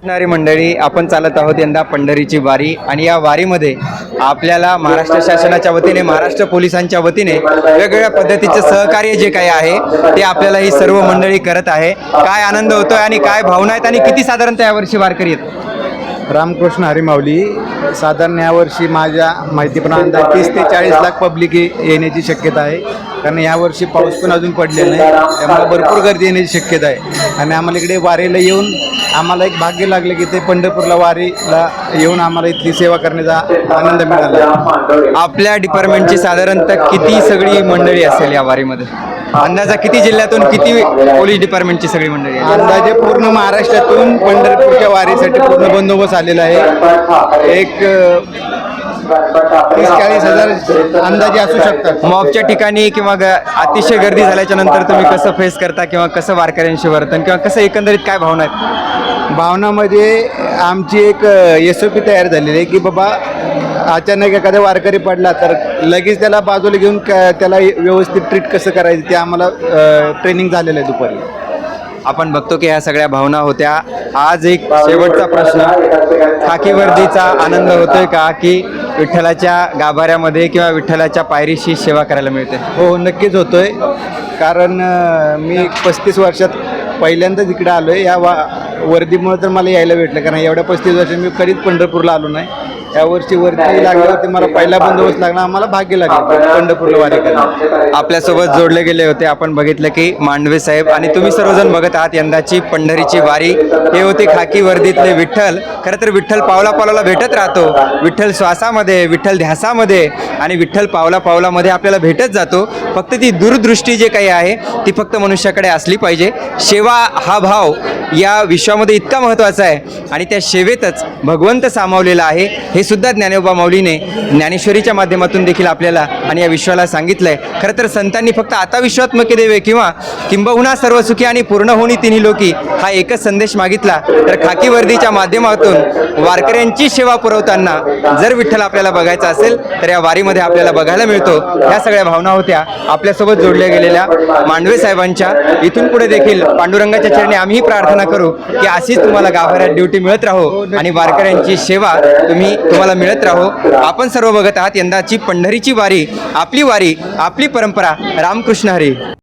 नारी मंडळी, आपण चालत आहोत यंदा पंढरीची वारी आणि या वारीमध्ये आपल्याला महाराष्ट्र शासनाच्या वतीने, महाराष्ट्र पोलिसांच्या वतीने वेगवेगळ्या पद्धतीचे सहकार्य जे काही आहे ते आपल्याला ही सर्व मंडळी करत आहे. काय आनंद होतोय आणि काय भावना आहेत आणि किती साधारणतः यावर्षी वारकरी आहेत? रामकृष्ण हरी माऊली. साधारण यावर्षी माझ्या माहितीप्रमाणे अंदाज 30 ते 40 लाख पब्लिक येण्याची शक्यता आहे. कारण यावर्षी पाऊस पण अजून पडलेला नाही, त्यामुळे भरपूर गर्दी येण्याची शक्यता आहे. आणि आम्हाला इकडे वारीला येऊन आम्हाला एक भाग्य लागले की ते पंढरपूरला वारीला येऊन आम्हाला इथली सेवा करण्याचा आनंद मिळाला. आपल्या डिपार्टमेंटची साधारणतः किती सगळी मंडळी असेल या वारीमध्ये? अंदाजा किती जिल्ह्यातून, किती पोलीस डिपार्टमेंटची सगळी मंडळी आहे? अंदाजे पूर्ण महाराष्ट्रातून पंढरपूरच्या वारीसाठी पूर्ण बंदोबस्त आलेला आहे. एक 30-40 हजार अंदाजे असू शकतात. मॉबच्या ठिकाणी किंवा अतिशय गर्दी झाल्याच्या नंतर तुम्ही कसं फेस करता किंवा कसं वारकऱ्यांशी वर्तन किंवा कसं एकंदरीत काय भावना आहेत? भावनामध्ये आमची एक SOP तयार झालेली आहे की बाबा अचानक एखादा वारकरी पडला तर लगेच त्याला बाजूला घेऊन त्याला व्यवस्थित ट्रीट कसं करायचं ते आम्हाला ट्रेनिंग झालेलं आहे दुपारी. आपण बघतो की ह्या सगळ्या भावना होत्या. आज एक शेवटचा प्रश्न, खाकी वर्दीचा आनंद होतोय का की विठ्ठलाच्या गाभाऱ्यामध्ये किंवा विठ्ठलाच्या पायरीशी सेवा करायला मिळते? हो, नक्कीच होतोय. कारण मी 35 वर्षात पहिल्यांदाच इकडे आलो आहे. या वर्दीमुळे तर मला यायला भेटलं, कारण एवढ्या 35 वर्षात मी कधीच पंढरपूरला आलो नाही. यावर्षी वर्दी लागल्यावरती मला पहिला बंदोबस्त लागला. आम्हाला भाग्य लागलं पंढरपूरला वारी करायला. आपल्यासोबत जोडले गेले होते. आपण बघितलं की मांडवे साहेब आणि तुम्ही सर्वजण बघत आहात यंदाची पंढरीची वारी. हे होते खाकी वर्दीतले विठ्ठल. खरं तर विठ्ठल पावला पावलाला भेटत राहतो. विठ्ठल श्वासामध्ये, विठ्ठल ध्यासामध्ये आणि विठ्ठल पावला पावलामध्ये आपल्याला भेटत जातो. फक्त ती दूरदृष्टी जे काही आहे ती फक्त मनुष्याकडे असली पाहिजे. सेवा हा भाव या विश्वामध्ये इतका महत्त्वाचा आहे आणि त्या सेवेतच भगवंत सामावलेला आहे. हे सुद्धा ज्ञानोबा माऊलीने ज्ञानेश्वरीच्या माध्यमातून देखील आपल्याला आणि या विश्वाला सांगितलं आहे. खरं तर संतांनी फक्त आता विश्वात्मके देवे किंवा किंबहुना सर्व सुखी आणि पूर्ण होणी तिन्ही लोकी हा एकच संदेश मागितला. तर खाकी वर्दीच्या माध्यमातून वारकऱ्यांची सेवा पुरवताना जर विठ्ठल आपल्याला बघायचा असेल तर या वारीमध्ये आपल्याला बघायला मिळतो. ह्या सगळ्या भावना होत्या आपल्यासोबत जोडल्या गेलेल्या मांडवे साहेबांच्या. इथून पुढे देखील पांडुरंगाच्या चरणी आम्हीही प्रार्थना करू की अशीच तुम्हाला गाभाऱ्यात ड्युटी मिळत राहो आणि वारकऱ्यांची सेवा तुम्हाला मिळत राहो. आपण सर्व बघत आहात यंदाची पंढरीची वारी, आपली वारी, आपली परंपरा. रामकृष्ण हरी.